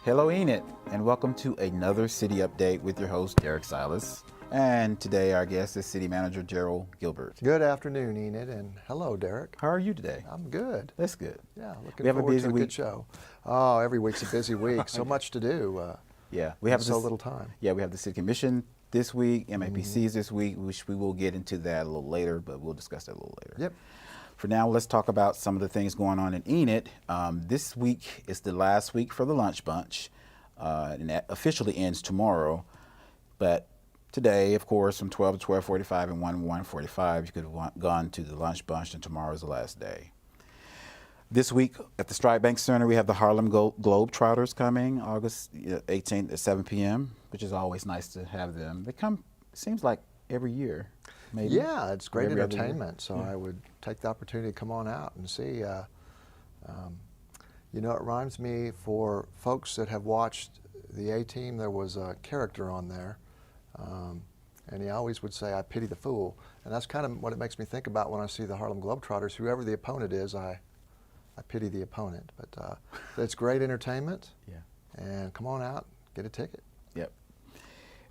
Hello, Enid, and welcome to another city update with your host, Derrick Silas. And today our guest is City Manager Jerald Gilbert. Good afternoon, Enid, and hello, Derrick. How are you today? I'm good. That's good. Yeah, looking forward to a week. good show. Oh, every week's a busy week. So much to do. We have so little time. Yeah, we have the City Commission this week, MAPCs this week, which we will get into that a little later, but we'll discuss that a little later. Yep. For now, let's talk about some of the things going on in Enid. This week is the last week for the lunch bunch, and that officially ends tomorrow. But today, of course, from 12 to 12:45 and 1 to 1:45, you could have gone to the lunch bunch, and tomorrow is the last day. This week at the Strike Bank Center, we have the Harlem Globetrotters coming August 18th at 7 p.m., which is always nice to have them. They come, it seems like every year, maybe. Yeah, it's great Every other year. entertainment, so I would take the opportunity to come on out and see. You know, it reminds me, for folks that have watched the A-Team, there was a character on there, and he always would say, "I pity the fool." And that's kind of what it makes me think about when I see the Harlem Globetrotters. Whoever the opponent is, I pity the opponent. But it's great entertainment. Yeah. And come on out, get a ticket. Yep.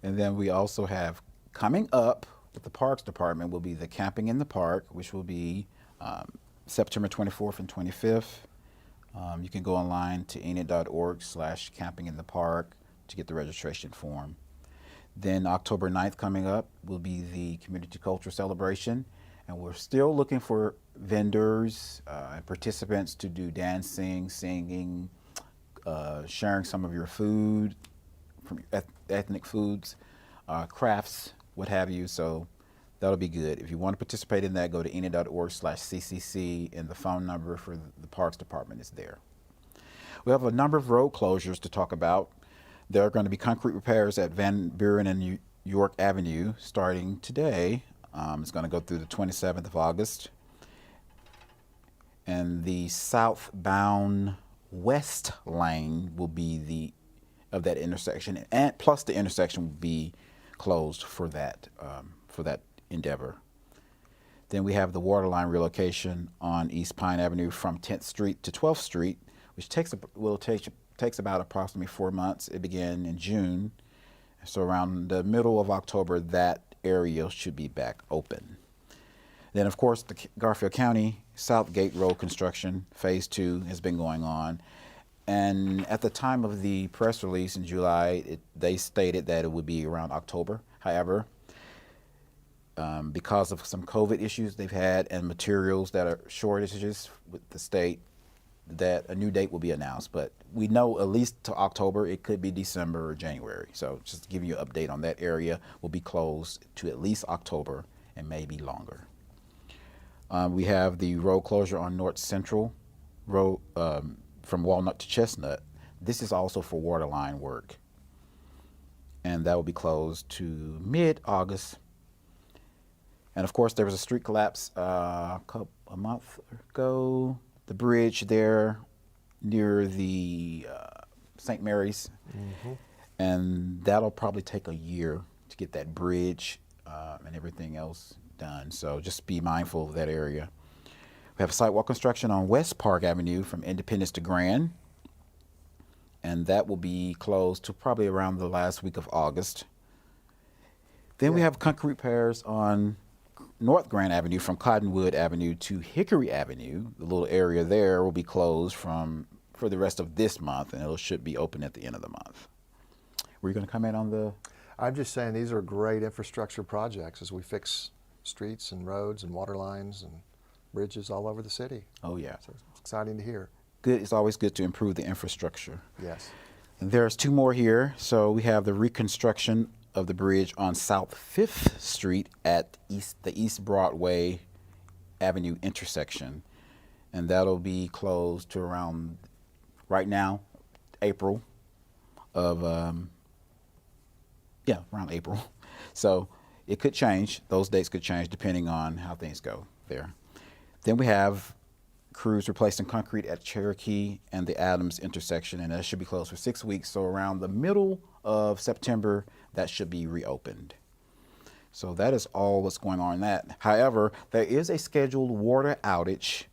And then we also have coming up with the Parks Department will be the Camping in the Park, which will be September 24th and 25th. You can go online to enid.org/campinginthepark to get the registration form. Then October 9th coming up will be the Community Culture Celebration, and we're still looking for vendors and participants to do dancing, singing, sharing some of your food, from ethnic foods, crafts, what have you. So that'll be good. If you want to participate in that, go to enid.org/ccc, and the phone number for the Parks Department is there. We have a number of road closures to talk about. There are going to be concrete repairs at Van Buren and York Avenue starting today. It's going to go through the 27th of August. And the southbound west lane will be of that intersection, and plus the intersection will be closed for that endeavor. Then we have the waterline relocation on East Pine Avenue from 10th Street to 12th Street, which takes about approximately 4 months. It began in June, so around the middle of October, that area should be back open. Then, of course, the Garfield County Southgate Road construction, Phase 2, has been going on. And at the time of the press release in July, they stated that it would be around October. However, because of some COVID issues they've had and materials that are shortages with the state, that a new date will be announced. But we know at least to October. It could be December or January. So just to give you an update on that area, will be closed to at least October and maybe longer. We have the road closure on North Central Road from Walnut to Chestnut. This is also for waterline work, and that will be closed to mid-August. And of course, there was a street collapse a month ago. The bridge there near the St. Mary's, and that'll probably take a year to get that bridge and everything else done. So just be mindful of that area. We have sidewalk construction on West Park Avenue from Independence to Grand, and that will be closed to probably around the last week of August. Then we have concrete repairs on North Grand Avenue from Cottonwood Avenue to Hickory Avenue. The little area there will be closed for the rest of this month, and it should be open at the end of the month. Were you going to comment on the? I'm just saying these are great infrastructure projects as we fix streets and roads and water lines and bridges all over the city. Oh, yeah. So it's exciting to hear. Good. It's always good to improve the infrastructure. Yes. And there's two more here. So we have the reconstruction of the bridge on South 5th Street at the East Broadway Avenue intersection. And that'll be closed to around, right now, April of, around April. So it could change. Those dates could change depending on how things go there. Then we have crews replacing concrete at Cherokee and the Adams intersection, and that should be closed for 6 weeks. So around the middle of September, that should be reopened. So that is all what's going on in that. However, there is a scheduled water outage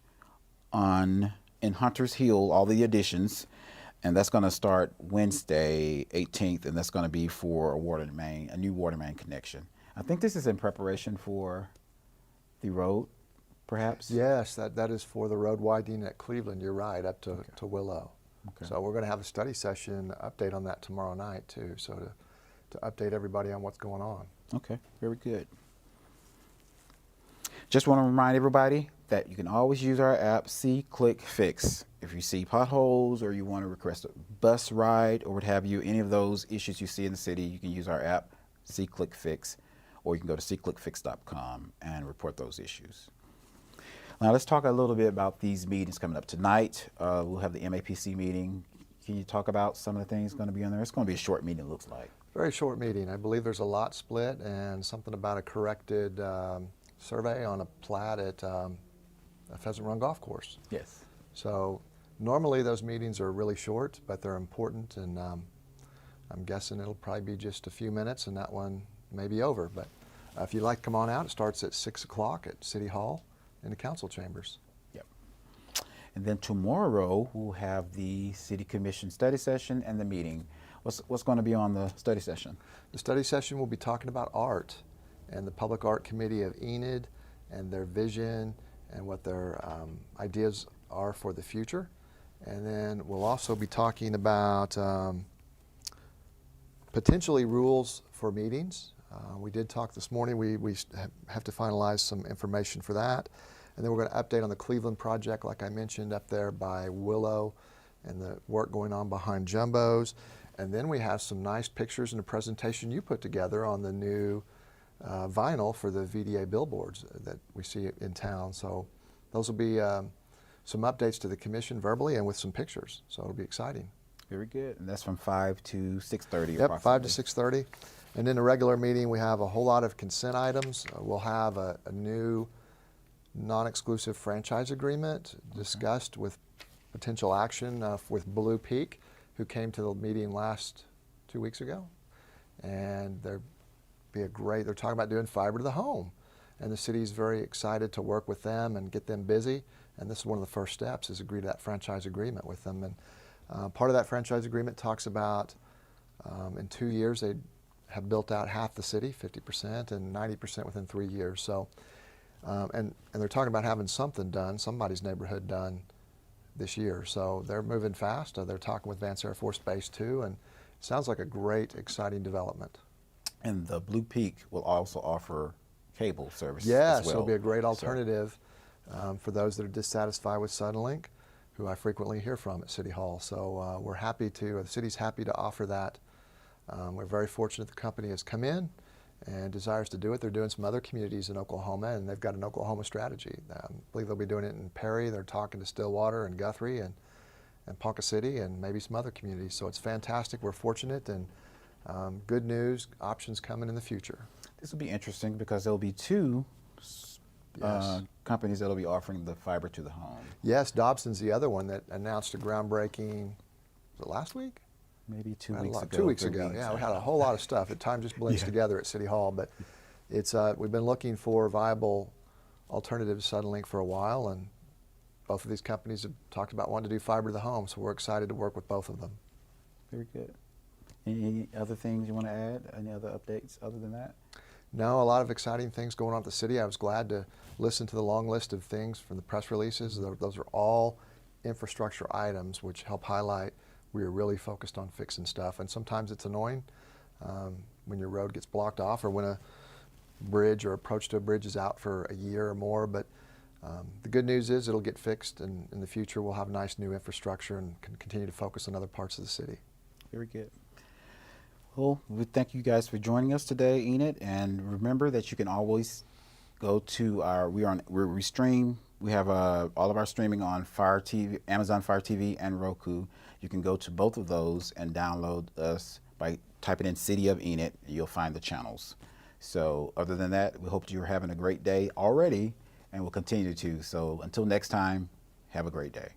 in Hunter's Hill, all the additions, And that's going to start Wednesday, 18th, and that's going to be for a new water main connection. I think this is in preparation for the road, perhaps? Yes, that is for the road widening at Cleveland. You're right, up to Willow. Okay. So we're going to have a study session update on that tomorrow night too. So to update everybody on what's going on. Okay, very good. Just want to remind everybody that you can always use our app, See, Click, Fix. If you see potholes or you want to request a bus ride or what have you, any of those issues you see in the city, you can use our app, See, Click, Fix, or you can go to seeclickfix.com and report those issues. Now let's talk a little bit about these meetings coming up tonight. We'll have the MAPC meeting. Can you talk about some of the things going to be on there? It's going to be a short meeting, it looks like. Very short meeting. I believe there's a lot split and something about a corrected survey on a plat at a Pheasant Run golf course. Yes. So normally those meetings are really short, but they're important, and I'm guessing it'll probably be just a few minutes and that one may be over. But if you'd like to come on out, it starts at 6 o'clock at City Hall in the council chambers. Yep. And then tomorrow we'll have the City Commission study session and the meeting. What's going to be on the study session? The study session will be talking about art and the Public Art Committee of Enid and their vision and what their ideas are for the future. And then we'll also be talking about potentially rules for meetings. We did talk this morning. We have to finalize some information for that. And then we're going to update on the Cleveland project, like I mentioned, up there by Willow and the work going on behind Jumbo's. And then we have some nice pictures and a presentation you put together on the new vinyl for the VDA billboards that we see in town. So those will be some updates to the commission verbally and with some pictures. So it'll be exciting. Very good. And that's from 5 to 6:30. Yep, 5 to 6:30. And in a regular meeting, we have a whole lot of consent items. We'll have a new non-exclusive franchise agreement discussed with potential action with Blue Peak, who came to the meeting 2 weeks ago. And they're talking about doing fiber to the home. And the city's very excited to work with them and get them busy. And this is one of the first steps, is agree to that franchise agreement with them. And part of that franchise agreement talks about in 2 years they have built out half the city, 50%, and 90% within 3 years. So, and they're talking about having something done, somebody's neighborhood done this year. So they're moving fast. They're talking with Vance Air Force Base too, and it sounds like a great, exciting development. And the Blue Peak will also offer cable service Yes, as well. it'll be a great alternative for those that are dissatisfied with Suddenlink, who I frequently hear from at City Hall. So we're happy to, the city's happy to offer that. We're very fortunate the company has come in and desires to do it. They're doing some other communities in Oklahoma, and they've got an Oklahoma strategy. I believe they'll be doing it in Perry. They're talking to Stillwater and Guthrie and Ponca City and maybe some other communities. So it's fantastic. We're fortunate, and good news, options coming in the future. This will be interesting because there'll be two companies that will be offering the fiber to the home. Yes, Dobson's the other one that announced a groundbreaking, was it last week? Maybe 2 weeks ago. 2 weeks ago, yeah. We had a whole lot of stuff. Time just blends together at City Hall, but it's we've been looking for viable alternatives to Suddenlink for a while, and both of these companies have talked about wanting to do fiber to the home, so we're excited to work with both of them. Very good. Any other things you want to add? Any other updates other than that? No, a lot of exciting things going on at the city. I was glad to listen to the long list of things from the press releases. Those are all infrastructure items which help highlight we are really focused on fixing stuff. And sometimes it's annoying when your road gets blocked off or when a bridge or approach to a bridge is out for a year or more. But the good news is it'll get fixed, and in the future we'll have nice new infrastructure and can continue to focus on other parts of the city. Very good. Well, we thank you guys for joining us today, Enid, and remember that you can always go to our, we stream, we have all of our streaming on Fire TV, Amazon Fire TV and Roku. You can go to both of those and download us by typing in City of Enid, and you'll find the channels. So other than that, we hope you're having a great day already, and we'll continue to. So until next time, have a great day.